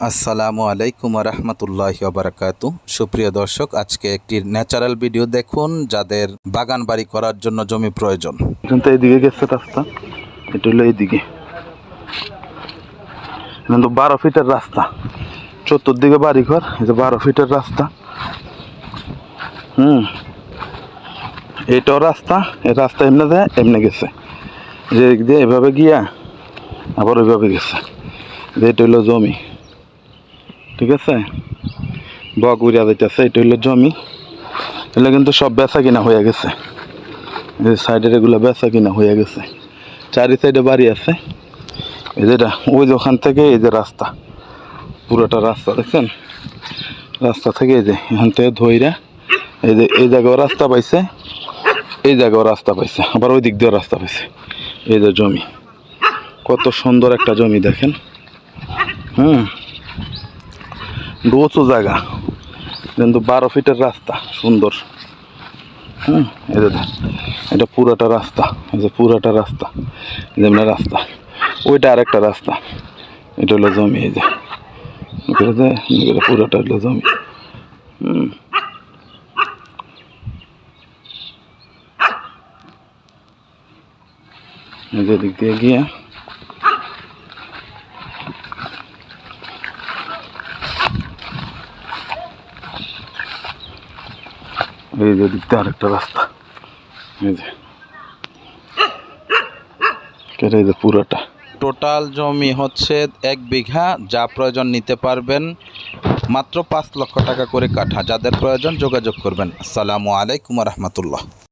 আসসালামু আলাইকুম রহমতুল্লাহি ওয়াবারাকাতু। সুপ্রিয় দর্শক, আজকে একটি ন্যাচারাল ভিডিও দেখুন যাদের বাগান বাড়ি করার জন্য জমি প্রয়োজন। কিন্তু এইদিকে গেছে রাস্তা, এটা হলো এইদিকে কিন্তু 12 ফিটের রাস্তা, চতুর্দিকে বাড়িঘর। এই যে 12 ফিটের রাস্তা। এইটাও রাস্তা, এই রাস্তা এমনি দেয় এমনি গেছে, যে দিক দিয়ে এভাবে গিয়া আবার ওইভাবে গেছে। এটা হইলো জমি, ঠিক আছে, বক উড়িয়া যাইতেছে। এটা হইলো জমি, এগুলো কিন্তু সব বেচা কিনা হয়ে গেছে। এই সাইডের এগুলো বেচা কিনা হয়ে গেছে। চারি সাইডে বাড়ি আছে। এই যেটা ওই যে ওখান থেকে এই যে রাস্তা, পুরোটা রাস্তা দেখছেন, রাস্তা থেকে এই যে এখান থেকে ধইরা এই যে এই জায়গাও রাস্তা পাইছে, এই জায়গাও রাস্তা পাইছে, আবার ওই দিক দিয়েও রাস্তা পাইছে। এই যে জমি, কত সুন্দর একটা জমি দেখেন। উঁচু জায়গা, কিন্তু 12 ফিটের রাস্তা, সুন্দর। এই যে এটা পুরাটা রাস্তা, এই যে পুরাটা রাস্তা, যেমন রাস্তা ওইটা আরেকটা রাস্তা। এটা হলো জমি, এই যে পুরাটা হলো জমি। এই যে দিক দিয়ে গিয়ে এই যে দিক দিয়ে আরেকটা রাস্তা। এই যে পুরাটা টোটাল জমি হচ্ছে 1 বিঘা, যা প্রয়োজন নিতে পারবেন। মাত্র 5 লক্ষ টাকা করে কাঠা। যাদের প্রয়োজন যোগাযোগ করবেন। আসসালামু আলাইকুম রহমতুল্লাহ।